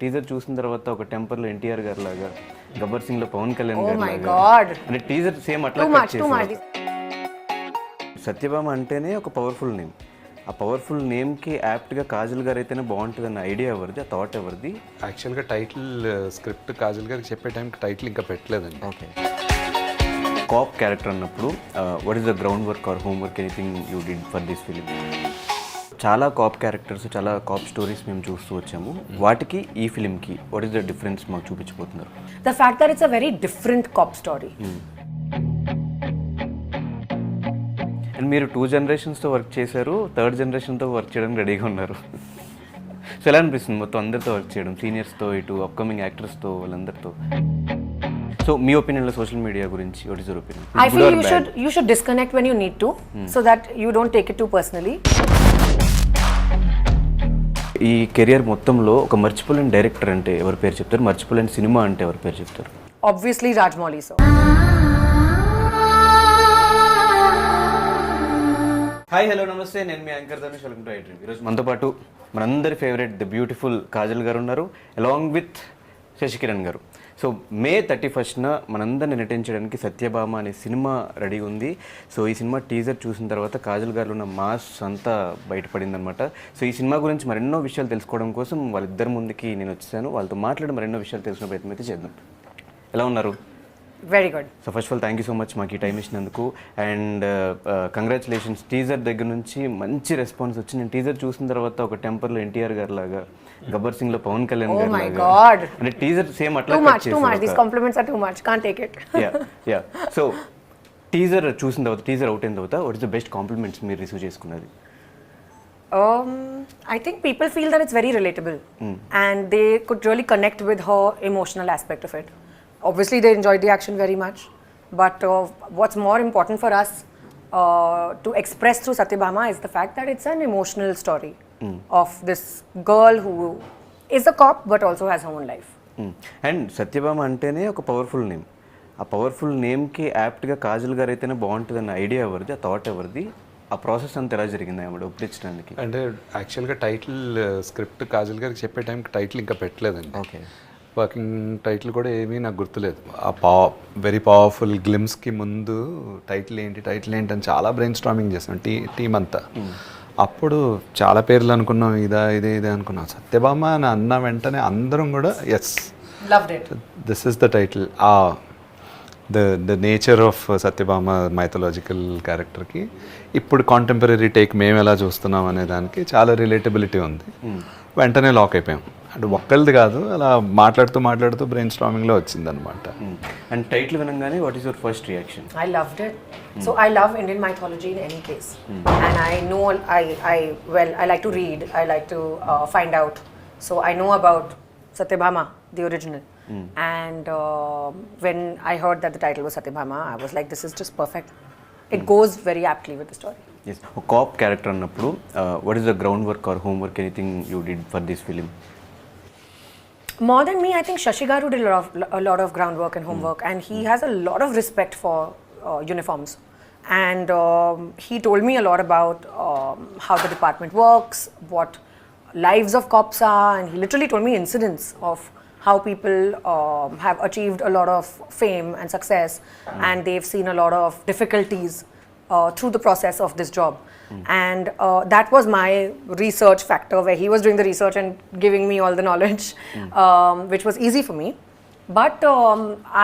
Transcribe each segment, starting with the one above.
Teaser చూసిన తర్వాత ఒక టెంపర్ లో ఎన్టీఆర్ గారి లాగా, గబ్బర్ సింగ్ లో పవన్ కళ్యాణ్ గారి లాగా, అంటే టీజర్ సేమ్ అట్లా కట్ చేశారు. సత్యభామ అంటేనే ఒక పవర్ఫుల్ నేమ్. ఆ పవర్ఫుల్ నేమ్కి యాప్ట్గా కాజల్ గారు అయితేనే బాగుంటుంది అన్న ఐడియా ఎవరిది, ఆ థాట్ ఎవరిది? యాక్చువల్గా టైటిల్ స్క్రిప్ట్ కాజల్ గారికి చెప్పే టైంకి టైటిల్ ఇంకా పెట్టలేదండి. ఓకే. కాప్ క్యారెక్టర్ అన్నప్పుడు what is the ground work or homework anything you did for this film? చాలా కాప్ క్యారెక్టర్స్, చాలా కాప్ స్టోరీస్ మేము చూస్తూ వచ్చాము. వాటికి ఈ ఫిలింకి వాట్ ఈస్ ద డిఫరెన్స్ మాకు చూపించబోతున్నారు? The fact that it's a very different cop story. And మీరు 2 జనరేషన్స్తో work చేశారు, 3rd జనరేషన్తో వర్క్ చేయడానికి రెడీగా ఉన్నారు. సో ఎలా అనిపిస్తుంది మొత్తం అందరితో వర్క్ చేయడం, సీనియర్స్తో, ఇటు అప్కమింగ్ యాక్టర్స్తో, వాళ్ళందరితో? సో మీ ఒపీనియన్లో సోషల్ మీడియా గురించి what is your opinion? I feel you should disconnect when you need to, so that you don't take it too personally. ఈ కెరియర్ మొత్తంలో ఒక మర్చిపోలేని డైరెక్టర్ అంటే ఎవరి పేరు చెప్తారు? మర్చిపోలేని సినిమా అంటే ఎవరి పేరు చెప్తారు? Obviously Rajmouli sir. Hi, hello, namaste. నేను మీ anchor Dhanush. Welcome to iDream. ఈరోజు మనతో పాటు మనందరి ఫేవరెట్ ది బ్యూటిఫుల్ కాజల్ గారు ఉన్నారు, అలాంగ్ విత్ శశికిరణ్ గారు. సో మే 31న మనందరిని నటించడానికి సత్యభామ అనే సినిమా రెడీ ఉంది. సో ఈ సినిమా టీజర్ చూసిన తర్వాత కాజల్ గారు ఉన్న మాస్ అంతా బయటపడిందనమాట. సో ఈ సినిమా గురించి మరెన్నో విషయాలు తెలుసుకోవడం కోసం వాళ్ళిద్దరి ముందుకి నేను వచ్చాను. వాళ్ళతో మాట్లాడి మరెన్నో విషయాలు తెలుసుకునే ప్రయత్నం అయితే చేద్దాం. ఎలా ఉన్నారు? Very good. So first of all thank you so much మాకు ఈ టైం ఇచ్చినందుకు. అండ్ కంగ్రాచులేషన్స్, టీజర్ దగ్గర నుంచి మంచి రెస్పాన్స్ వచ్చింది. నేను టీజర్ చూసిన తర్వాత ఒక టెంపర్లో ఎన్టీఆర్ గారి లాగా, గబ్బర్ సింగ్ లో పవన్ కళ్యాణ్ గారి లాగా, అంటే టీజర్ సేమ్ అట్లా కట్ చేశారు. Too much. These compliments are too much. Can't take it. Yeah. So teaser చూసిన తర్వాత, టీజర్ అవుట్ అయిన తర్వాత what is the best compliments మీరు రిసీవ్ చేసుకున్నది? I think people feel that it's very relatable and they could really connect with her emotional aspect of it. Obviously they enjoyed the action very much, but what's more important for us to express through Satyabhama is the fact that it's an emotional story of this girl who is a cop but also has her own life. And Satyabhama అంటేనే ఒక powerful name. ఆ powerful నేమ్కి యాప్ట్గా Kajal గారు అయితేనే బాగుంటుంది అన్న idea ఎవరిది, ఆ thought ఎవరిది? ఆ ప్రాసెస్ అంతా ఎలా జరిగింది ఆవిడ ఒప్పించడానికి? అంటే యాక్చువల్గా టైటిల్ స్క్రిప్ట్ కాజల్ గారికి చెప్పే టైంకి టైటిల్ ఇంకా పెట్టలేదండి. ఓకే. వర్కింగ్ టైటిల్ కూడా ఏమీ నాకు గుర్తులేదు. ఆ వెరీ పవర్ఫుల్ గ్లిమ్స్కి ముందు టైటిల్ ఏంటి అని చాలా బ్రెయిన్ స్టార్మింగ్ చేసాం టీం అంతా. అప్పుడు చాలా పేర్లు అనుకున్నాం, ఇదే అనుకున్నాం. సత్యభామ అని అన్న వెంటనే అందరం కూడా yes, Loved it. This is the title. The nature of Satyabhama mythological క్యారెక్టర్కి ఇప్పుడు కాంటెంపరీ టేక్ మేము ఎలా చూస్తున్నాం అనే దానికి చాలా రిలేటబిలిటీ ఉంది. వెంటనే లాక్ అయిపోయాం. అంటే ఒక్కరిది కాదు, అలా మాట్లాడుతూ బ్రెయిన్ స్టార్మింగ్లో వచ్చిందనమాట. అండ్ టైటిల్ వినగానే what is your first reaction? I loved it. So I love Indian mythology in any case, and I know I like to read. I like to find out. So I know about Satyabhama, the original. And when I heard that the title was Satyabhama, I was like, this is just perfect. It goes very aptly with the story. Yes. ఒక cap character అన్నప్పుడు what is the ground work or homework anything you did for this film? More than me, I think Shashi Garu did a lot of groundwork and homework, and he has a lot of respect for uniforms. And he told me a lot about how the department works, what lives of cops are, and he literally told me incidents of how people have achieved a lot of fame and success, and they've seen a lot of difficulties through the process of this job. And that was my research factor, where he was doing the research and giving me all the knowledge, which was easy for me. But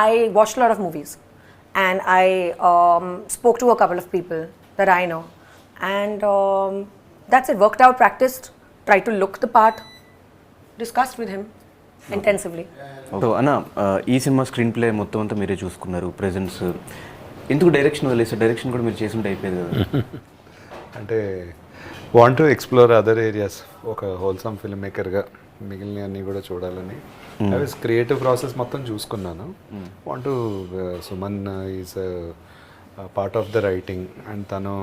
I watched a lot of movies, and I spoke to a couple of people that I know, and that's it. Worked out, practiced, tried to look the part, discussed with him intensively. So అన్న, ఈ cinema screen play మొత్తం అంతా మీరే చూసుకున్నారు, presence. ఎందుకు direction వదిలేసారు? Direction కూడా మీరు చేసి ఉంటే అయిపోయేది కదా. అంటే want to explore other areas. ఒక హోల్సమ్ ఫిల్మ్ మేకర్గా మిగిలిన అన్నీ కూడా చూడాలని క్రియేటివ్ ప్రాసెస్ మొత్తం చూసుకున్నాను. Want to Suman is part of the writing, and తను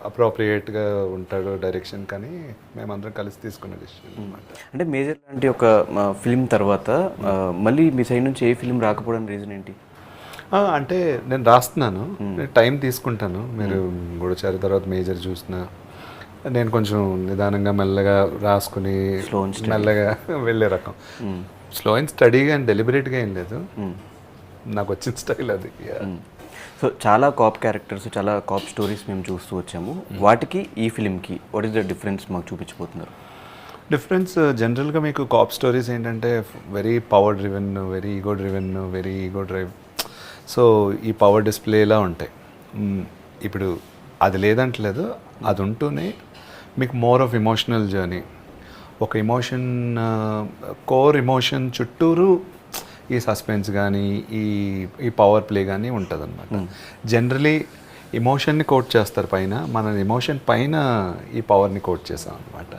అప్రోప్రియేట్గా ఉంటాడు డైరెక్షన్, కానీ మేమందరం కలిసి తీసుకున్న డిసిషన్ అనమాట. అంటే మేజర్ లాంటి ఒక ఫిల్మ్ తర్వాత మళ్ళీ మీ సైడ్ నుంచి ఏ ఫిల్మ్ రాకపోవడానికి రీజన్ ఏంటి? అంటే నేను రాస్తున్నాను, టైం తీసుకుంటాను. మీరు గూఢచారి తర్వాత మేజర్ చూసిన నేను కొంచెం నిదానంగా మెల్లగా రాసుకుని మెల్లగా వెళ్ళే రకం. స్లో అండ్ స్టడీగా అండ్ డెలిబరేట్గా ఏం లేదు, నాకు వచ్చిన స్టైల్ అది. సో చాలా కాప్ క్యారెక్టర్స్, చాలా కాప్ స్టోరీస్ మేము చూస్తూ వచ్చాము. వాటికి ఈ ఫిలింకి వాట్ ఈస్ ద డిఫరెన్స్ మాకు చూపించబోతున్నారు? డిఫరెన్స్ జనరల్గా మీకు కాప్ స్టోరీస్ ఏంటంటే very power driven, very ego drive. So ఈ పవర్ డిస్ప్లేలా ఉంటాయి. ఇప్పుడు అది లేదంటలేదు, అది ఉంటూనే మీకు మోర్ ఆఫ్ ఇమోషనల్ జర్నీ, ఒక ఎమోషన్, కోర్ ఎమోషన్ చుట్టూరు ఈ సస్పెన్స్ కానీ ఈ పవర్ ప్లే కానీ ఉంటుంది అనమాట. జనరలీ ఎమోషన్ని కోట్ చేస్తారు పైన, మన ఎమోషన్ పైన ఈ పవర్ని కోట్ చేసాం అనమాట.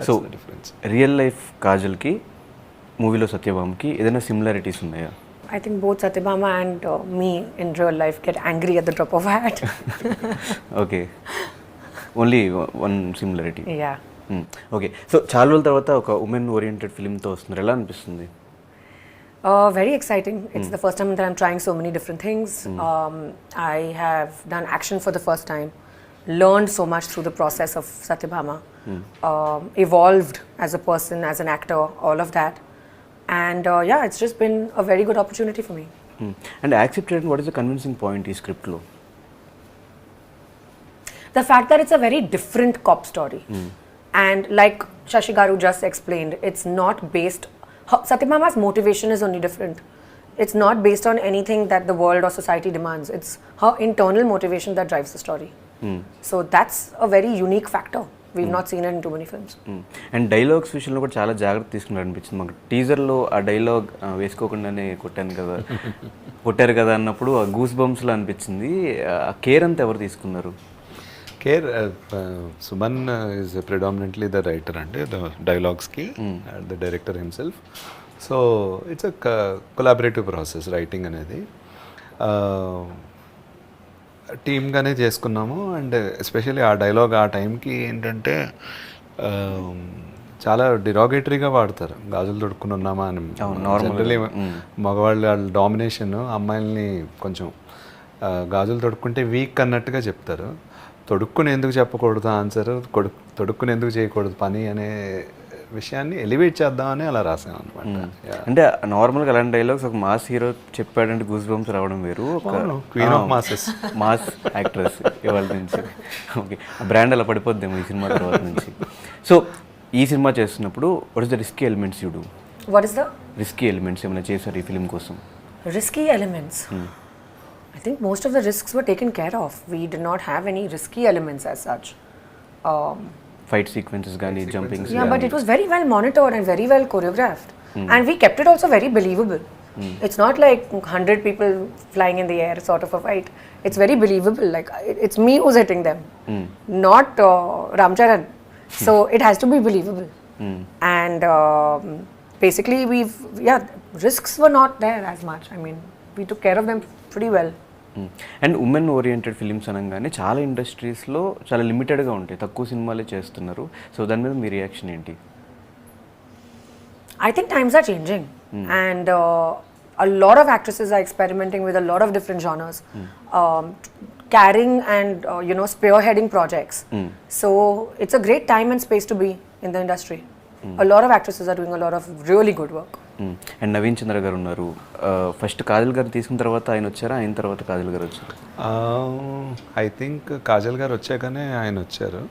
సో డిఫరెన్స్ రియల్ లైఫ్ కాజల్కి మూవీలో సత్యభామకి ఏదైనా సిమిలారిటీస్ ఉన్నాయా? I think both Satyabhama and me in real life get angry at the drop of a hat. Okay, only one similarity. Yeah. Okay, so చాలా రోజుల తర్వాత ఒక ఉమెన్ ఓరియంటెడ్ ఫిల్మ్తో వస్తున్నారు, ఎలా అనిపిస్తుంది? Very exciting. It's the first time that I'm trying so many different things. I have done action for the first time, learned so much through the process of Satyabhama, evolved as a person, as an actor, all of that. And yeah, it's just been a very good opportunity for me. And accepted, what is the convincing point in script lo? The fact that it's a very different cop story. And like Shashi Garu just explained, it's not based, Satyabhama's motivation is only different. It's not based on anything that the world or society demands. It's her internal motivation that drives the story. So that's a very unique factor. We've not seen it in too many films. And dialogues విషయంలో కూడా చాలా జాగ్రత్త తీసుకున్నారు అనిపించింది మాకు. టీజర్లో ఆ dialogue వేసుకోకుండానే కొట్టారు కదా అన్నప్పుడు ఆ గూస్ బంప్స్లో అనిపించింది. ఆ కేర్ అంతా ఎవరు తీసుకున్నారు? Care Suman is predominantly the writer, అంటే ద డైలాగ్స్కి the director himself. So it's a collaborative process writing అనేది. టీమ్గానే చేసుకున్నాము. అండ్ ఎస్పెషల్లీ ఆ డైలాగ్ ఆ టైంకి ఏంటంటే చాలా డిరాగేటరీగా వాడతారు, గాజులు తొడుక్కుని ఉన్నామా అని. నార్మల్లీ మగవాళ్ళ డామినేషన్, అమ్మాయిల్ని కొంచెం గాజులు తొడుక్కుంటే వీక్ అన్నట్టుగా చెప్తారు. తొడుక్కుని ఎందుకు చెప్పకూడదు ఆన్సర్, తొడుక్కుని ఎందుకు చేయకూడదు పని అనే విషయాన్ని ఎలివేట్ చేద్దామని అలా రాసాం అనమాట. అంటే నార్మల్గా అలాంటి డైలాగ్స్ ఒక మాస్ హీరో చెప్పాడంటే గూస్ బంప్స్ రావడం వేరు, ఒక queen of masses mass actress ఇవాళ నుంచి. ఓకే, బ్రాండ్ అలా పడిపోద్దేమో ఈ సినిమా తర్వాత నుంచి. సో ఈ సినిమా చేస్తున్నప్పుడు what is the risky elements you do? What is the? Risky elements ఏమైనా చేశారు ఈ ఫిల్మ్ కోసం? Risky elements. I think most of the risks were taken care of. We did not have any risky elements as such. Fight sequences కానీ, jumpings? Yeah, but it was very well monitored and very well choreographed. And we kept it also very believable. It's not like 100 people flying in the air sort of a fight. It's very believable. Like, it's me who's hitting them, not Ramcharan. So it has to be believable. And basically risks were not there as much. I mean, we took care of them pretty well. And women oriented films అనగానే చాలా ఇండస్ట్రీస్లో చాలా లిమిటెడ్గా ఉంటాయి, తక్కువ సినిమాలే చేస్తున్నారు. So దాని మీద మీ రియాక్షన్ ఏంటి? I think times are changing, and a lot of actresses are experimenting with a lot of different genres, carrying and spearheading projects. So it's a great time and space to be in the industry. A lot of actresses are doing a lot of really good work. And Naveen Chandra గారు ఉన్నారు. First Kajal గారు తీసుకున్న తర్వాత ఆయన వచ్చారా, ఆయన తర్వాత కాజల్ గారు వచ్చారు? ఐ థింక్ కాజల్ గారు వచ్చాకనే ఆయన వచ్చారు.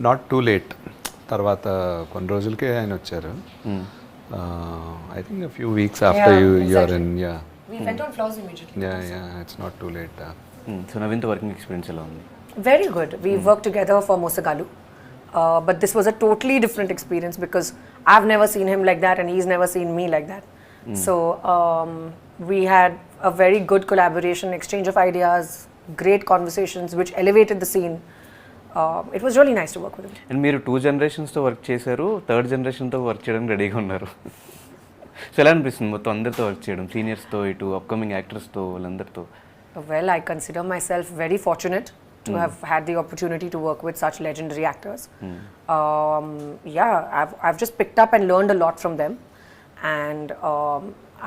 నాట్ టూ లేట్, తర్వాత కొన్ని రోజులకే ఆయన వచ్చారు. I think a few weeks after you are in. We went on floors immediately. It's not too late. So నవీన్తో వర్కింగ్ ఎక్స్పీరియన్స్ ఎలా ఉంది? Very good. We worked together for Mosagalu. But this was a totally different experience because I've never seen him like that and he's never seen me like that. So we had a very good collaboration, exchange of ideas, great conversations which elevated the scene. It was really nice to work with him. And మీరు 2 generations-తో work చేశారు, 3rd generation-తో work చేయడానికి రెడీగా ఉన్నారు. So ఎలా అనిపిస్తుంది మొత్తం అందరితో work చేయడం, సీనియర్స్తో, ఇటు అప్కమింగ్ యాక్టర్స్తో, వాళ్ళందరితో? Well, I consider myself very fortunate to have had the opportunity to work with such legendary actors. I've just picked up and learned a lot from them, and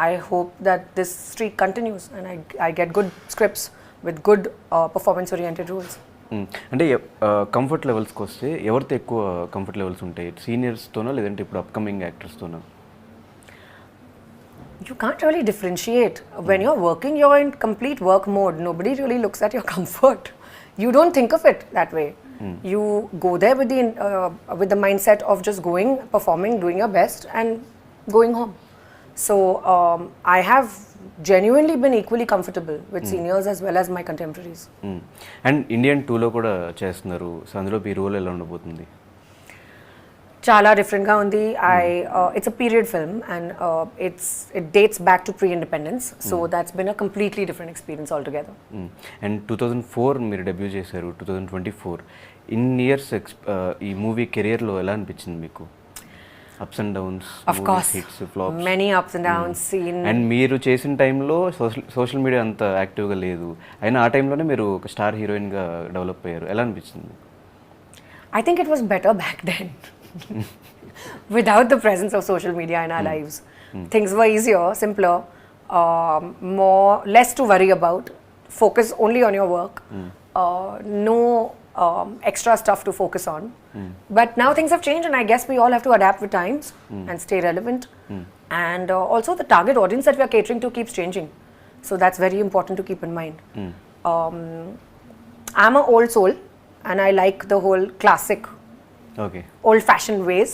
I hope that this streak continues and I get good scripts with good performance-oriented roles. అంటే comfort లెవెల్స్కి వస్తే ఎవరితో ఎక్కువ comfort levels ఉంటాయి, సీనియర్స్తోనా లేదంటే ఇప్పుడు upcoming యాక్టర్స్తోనా? You can't really differentiate. When you're working, you're in complete work mode. Nobody really looks at your comfort. You don't think of it that way. You go there with the mindset of just going, performing, doing your best, and going home. So I have genuinely been equally comfortable with seniors as well as my contemporaries. And Indian 2లో కూడా చేస్తున్నారు, so అందులో మీ role ఎలా ఉండబోతుంది? Chala different ga undi. It's a period film and it dates back to pre-independence. So that's been a completely different experience altogether. And 2004 మీరు debut చేశారు, 2024 in years ఈ movie కెరియర్లో ఎలా అనిపించింది మీకు? Ups and downs, Of course, hits, flops, many ups and downs seen. And మీరు చేసిన టైంలో సోషల్ మీడియా అంత యాక్టివ్గా లేదు, అయినా ఆ టైంలోనే మీరు ఒక స్టార్ హీరోయిన్గా డెవలప్ అయ్యారు, ఎలా అనిపించింది? I think it was better back then. Without the presence of social media in our lives, things were easier, simpler, less to worry about. Focus only on your work. No extra stuff to focus on. But now things have changed, and I guess we all have to adapt with times and stay relevant. And also the target audience that we are catering to keeps changing. So that's very important to keep in mind. I'm an old soul, and I like the whole classic, okay, old-fashioned ways.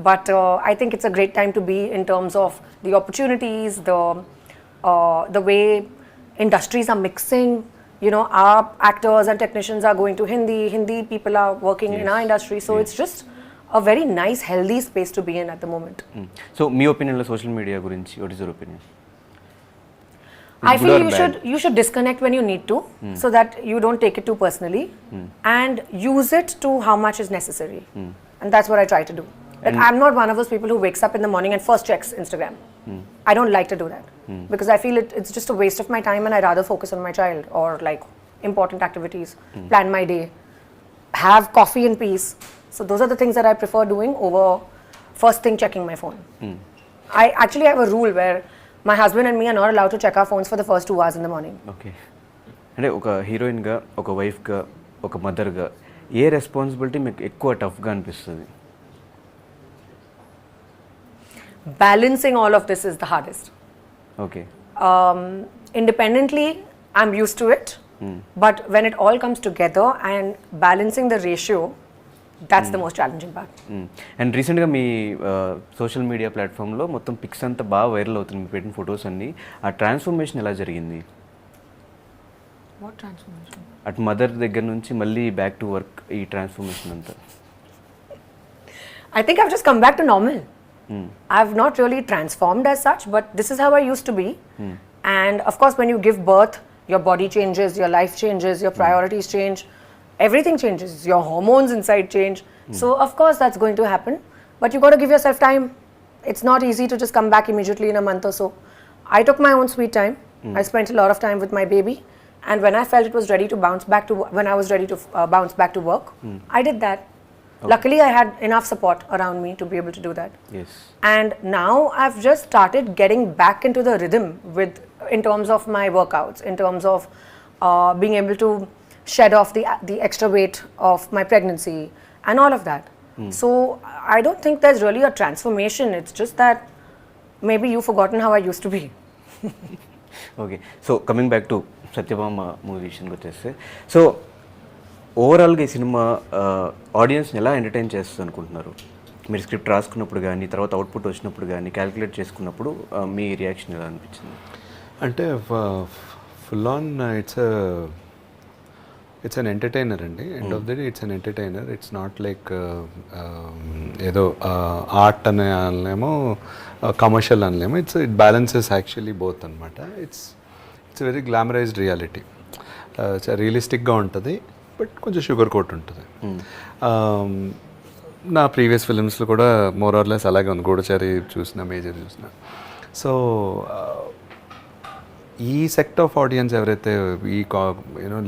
But I think it's a great time to be in terms of the opportunities, the way industries are mixing. You know, our actors and technicians are going to Hindi people are working in our industry. So it's just a very nice, healthy space to be in at the moment. So మీ ఒపీనియన్లో social media గురించి what is your opinion? I feel you should disconnect when you need to, so that you don't take it too personally, and use it to how much is necessary. And that's what I try to do. Like, I'm not one of those people who wakes up in the morning and first checks Instagram. I don't like to do that because I feel it's just a waste of my time, and I'd rather focus on my child or like important activities, plan my day, have coffee in peace. So those are the things that I prefer doing over first thing checking my phone. I actually have a rule where my husband and me are not allowed to check our phones for the first 2 hours in the morning. Okay, అంటే ఒక హీరోయిన్గా, ఒక వైఫ్గా, ఒక మదర్గా ఏ responsibility మీకు ఎక్కువ టఫ్గా అనిపిస్తుంది? Balancing all of this is the hardest. Okay, Independently, I'm used to it. But when it all comes together and balancing the ratio, that's the most challenging part. And రీసెంట్గా మీ సోషల్ మీడియా ప్లాట్ఫామ్లో మొత్తం pics అంతా బాగా viral అవుతుంది, మీరు పెట్టిన photos అన్నీ. ఆ ట్రాన్స్ఫర్మేషన్ ఎలా జరిగింది? What transformation? అటు మదర్ దగ్గర నుంచి మళ్ళీ బ్యాక్ టు వర్క్, ఈ ట్రాన్స్ఫర్మేషన్ అంతా. I think I've just come back to normal. I've not really transformed as such, but this is how I used to be. And of course, when you give birth, your body changes, your life changes, your priorities change, everything changes, your hormones inside change. So of course that's going to happen, but you got to give yourself time. It's not easy to just come back immediately in a month or so. I took my own sweet time. I spent a lot of time with my baby, and when I felt it was ready to bounce back to when I was ready to bounce back to work, I did that. Luckily, I had enough support around me to be able to do that. Yes. And now I've just started getting back into the rhythm in terms of my workouts, in terms of being able to shed off the extra weight of my pregnancy and all of that. So I don't think there's really a transformation. It's just that maybe you've forgotten how I used to be. Okay, so coming back to Satyabhama movie విషయానికి వచ్చేస్తే, so ఓవరాల్గా ఈ cinema ఆడియన్స్ని ఎలా entertain చేస్తుంది అనుకుంటున్నారు? మీరు script రాసుకున్నప్పుడు కానీ, తర్వాత అవుట్పుట్ వచ్చినప్పుడు కానీ, క్యాలిక్యులేట్ చేసుకున్నప్పుడు మీ రియాక్షన్ ఎలా అనిపించింది? అంటే full on it's an entertainer అండి. End of the day it's an entertainer. It's not like ఏదో ఆర్ట్ అనే అనలేమో, కమర్షియల్ అనలేమో. ఇట్ బ్యాలెన్సెస్ యాక్చువల్లీ బోత్ అనమాట. It's very glamorised reality. రియలిస్టిక్గా ఉంటుంది, బట్ కొంచెం షుగర్ కోట్ ఉంటుంది. నా ప్రీవియస్ ఫిలిమ్స్లో కూడా మోర్ ఆర్ లెస్ అలాగే ఉంది. గూఢచారి చూసిన, మేజర్ చూసిన. సో ఈ సెక్ట్ ఆఫ్ ఆడియన్స్ ఎవరైతే ఈ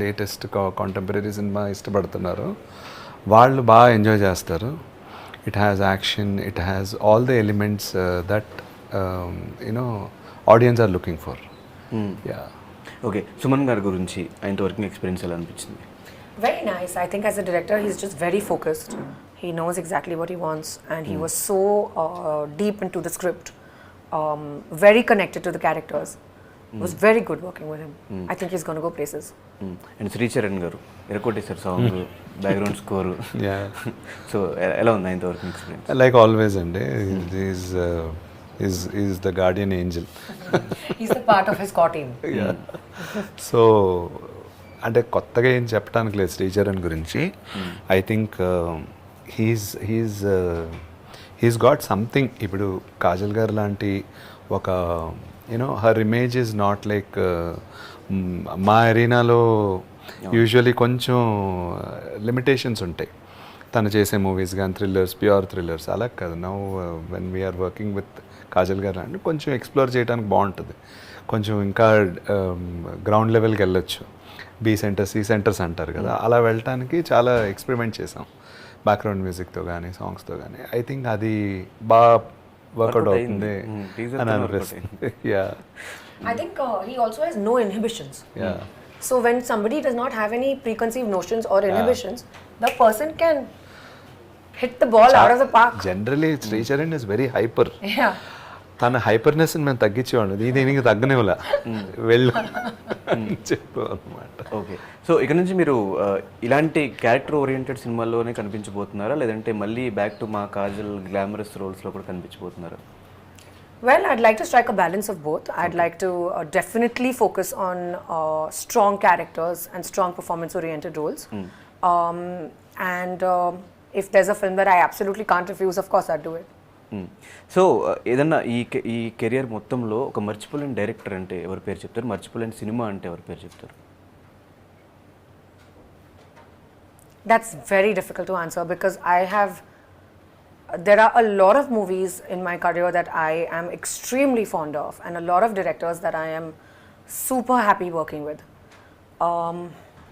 లేటెస్ట్ కాంటెంపరీ సినిమా ఇష్టపడుతున్నారో వాళ్ళు బాగా ఎంజాయ్ చేస్తారు. It has action, it has all the elements that audience are looking for. Yeah. Okay, Suman గారి గురించి ఆయనతో వర్కింగ్ ఎక్స్పీరియన్స్ ఎలా అనిపించింది? Very nice. I think as a director, he's just very focused. He knows exactly what he wants, and he was so deep into the script, very connected to the characters. It was very good working with him. I think he's going to go places. And Sricharan గారు ఎరకొట్టేశారు song background score. Yeah so ఎలా ఉంది ఇంతవరకు experience? Like always అండి, is the guardian angel. He's the part of his core team. So అంటే కొత్తగా ఏం చెప్పడానికి లేదు శ్రీచరణ్ గురించి. I think he's got something. ఇప్పుడు కాజల్ గారు లాంటి ఒక her image is not like మా ఎరీనాలో యూజువలీ కొంచెం లిమిటేషన్స్ ఉంటాయి తను చేసే మూవీస్ కానీ థ్రిల్లర్స్, ప్యూర్ థ్రిల్లర్స్. అలా కాదు. Now when we are working with Kajal garu అంటే కొంచెం ఎక్స్ప్లోర్ చేయడానికి బాగుంటుంది. కొంచెం ఇంకా గ్రౌండ్ లెవెల్కి వెళ్ళొచ్చు. బీ సెంటర్స్, సి సెంటర్స్ అంటారు కదా, అలా వెళ్ళటానికి చాలా ఎక్స్పెరిమెంట్ చేసాం బ్యాక్గ్రౌండ్ మ్యూజిక్తో కానీ సాంగ్స్తో కానీ. ఐ థింక్ అది బాగా వర్కౌట్ అవుతుంది అని అనిపిస్తుంది. Yeah I think he also has no inhibitions. Yeah So when somebody does not have any preconceived notions or inhibitions, the person can hit the ball out of the park. Generally Sricharan is very hyper. Yeah. తన హైపర్నెస్ని మేము తగ్గించేవాడు. దీనికి తగ్గనివ్వలే, వెళ్ళు చెప్పు అనమాట. Okay. So ఇక్కడ నుంచి మీరు ఇలాంటి క్యారెక్టర్ ఓరియంటెడ్ సినిమాల్లోనే కనిపించబోతున్నారా, లేదంటే మళ్ళీ బ్యాక్ టు మా కాజల్ గ్లామరస్ రోల్స్లో కూడా కనిపించబోతున్నారా? Well, I'd like to strike a balance of both. I'd like to definitely focus on strong characters and strong performance-oriented roles. And if there's a film that I absolutely can't refuse, of course I'd do it. So ఏదన్నా ఈ career మొత్తంలో ఒక మర్చిపోలేని director అంటే ఎవరి పేరు చెప్తారు? మర్చిపోలేని సినిమా అంటే ఎవరి పేరు చెప్తారు? That's very difficult to answer because there are a lot of movies in my career that I am extremely fond of, and a lot of directors that I am super happy working with.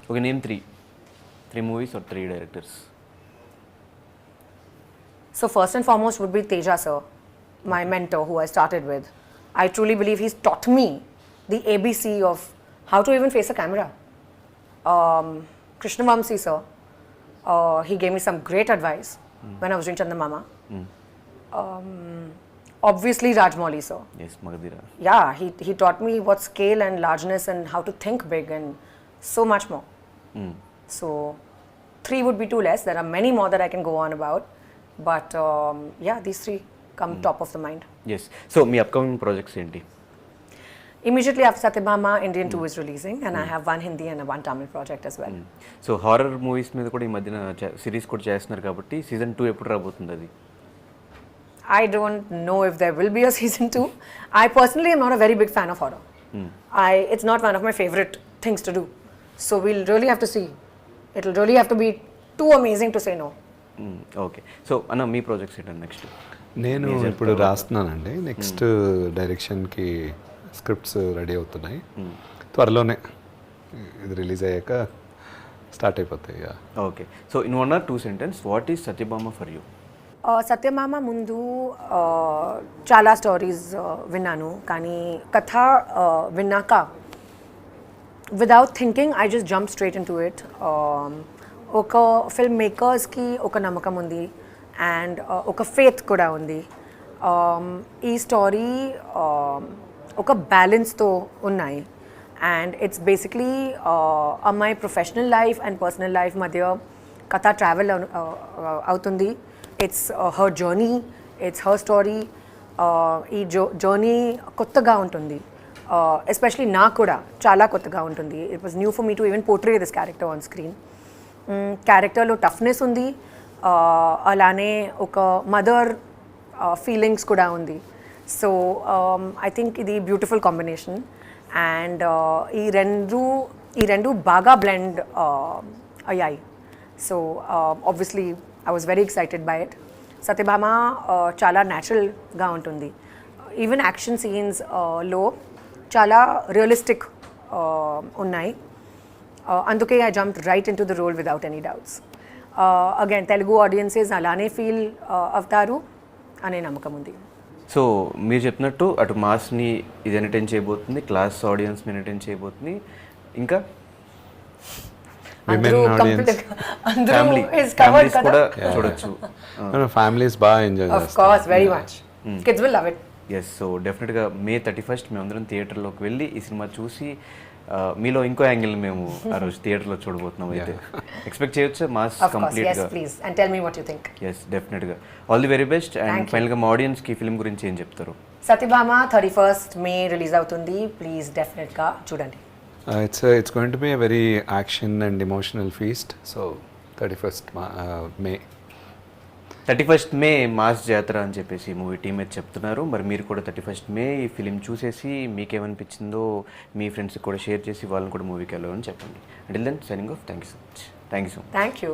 Okay, name three movies or three directors. So first and foremost would be Teja sir, my mentor who I started with. I truly believe he's taught me the ABC of how to even face a camera. Krishnavamsi sir, he gave me some great advice when I was doing Chandamama. Obviously Rajmouli sir. Yes, Magadira. Yeah, he taught me what scale and largeness and how to think big and so much more. So 3 would be too less. There are many more that I can go on about. But yeah, these 3 come top of the mind. Yes. So me upcoming projects ఏంటి? Immediately after Satyabhama, Indian 2 is releasing, and I have 1 Hindi and 1 Tamil project as well. So horror movies మీద కూడా ఈ మధ్యన series కూడా చేస్తున్నారు కాబట్టి season 2 ఎప్పుడు రాబోతుంది అది? I don't know if there will be a season 2. I personally am not a very big fan of horror. It's not one of my favorite things to do. So we'll really have to see. It'll really have to be too amazing to say no. Okay. So అన్న మీ projects ఏంటంటే next? నేను ఇప్పుడు రాస్తున్నానండి. Next డైరెక్షన్కి scripts ready అవుతున్నాయి. త్వరలోనే ఇది release అయ్యాక start అయిపోతాయి. Okay. So in 1 or 2 sentence, what is Satyabhama for you? Satyabhama ముందు చాలా స్టోరీస్ విన్నాను, కానీ కథ విన్నాక without thinking I just jump straight in to it. ఒక ఫిల్మ్ మేకర్స్కి ఒక నమ్మకం ఉంది అండ్ ఒక ఫేత్ కూడా ఉంది. ఈ స్టోరీ ఒక బ్యాలెన్స్తో ఉన్నాయి అండ్ ఇట్స్ బేసిక్లీ అమ్మాయి professional life and personal life మధ్య కథ ట్రావెల్ అవుతుంది. It's her journey, it's her story. ఈ జర్నీ కొత్తగా ఉంటుంది, ఎస్పెషలీ నాకు కూడా చాలా కొత్తగా ఉంటుంది. It was new for me to even portray this character on screen. క్యారెక్టర్లో టఫ్నెస్ ఉంది, అలానే ఒక మదర్ ఫీలింగ్స్ కూడా ఉంది. సో ఐ థింక్ ఇది బ్యూటిఫుల్ కాంబినేషన్ అండ్ ఈ రెండు బాగా బ్లెండ్ అయ్యాయి. So obviously I was very excited by it. Satyabhama చాలా న్యాచురల్గా ఉంటుంది. ఈవెన్ యాక్షన్ సీన్స్లో చాలా రియలిస్టిక్ ఉన్నాయి. అందుకే I jumped right into the role without any doubts. Again Telugu audiences అలానే ఫీల్ అవుతారు అనే నమ్మకం ఉంది. సో మీరు చెప్పినట్టు అటు మాస్ని ఇది ఎంటర్టైన్ చేయబోతుంది, క్లాస్ ఆడియన్స్ని ఎంటర్టైన్ చేయబోతుంది, ఇంకా అందరూ audience. అందరూ ఫ్యామిలీ is covered ఫ్యామిలీస్ కూడా కదా. చూడొచ్చు. ఫ్యామిలీస్ బాగా enjoy Of course, very much. Kids will love it. Yes, so definitely May 31st మేమందరం థియేటర్లోకి వెళ్ళి ఈ సినిమా చూసి మీలో ఇంకో యాంగిల్ మేము ఆ రోజు థియేటర్లో చూడబోతున్నాం. అయితే ఎక్స్పెక్ట్ చేయొచ్చు మాస్ Of course, yes, కంప్లీట్గా. please. And tell me what you think. Yes, డెఫినెట్గా all the very best. And ఫైనల్గా మా ఆడియన్స్కి ఈ ఫిల్మ్ గురించి ఏం చెప్తారు? సత్యభామ 31st మే రిలీజ్ అవుతుంది. ప్లీజ్ డెఫినెట్గా చూడండి. it's going to be a very action and emotional feast. So 31st May. 31st May mass జాతర అని చెప్పేసి మూవీ టీమ్ అయితే చెప్తున్నారు. మరి మీరు కూడా 31st మే ఈ ఫిలిం చూసేసి మీకేమనిపించిందో మీ ఫ్రెండ్స్కి కూడా షేర్ చేసి వాళ్ళని కూడా మూవీకి వెళ్ళాలని చెప్పండి. Until then signing off. Thank you so much. Thank you.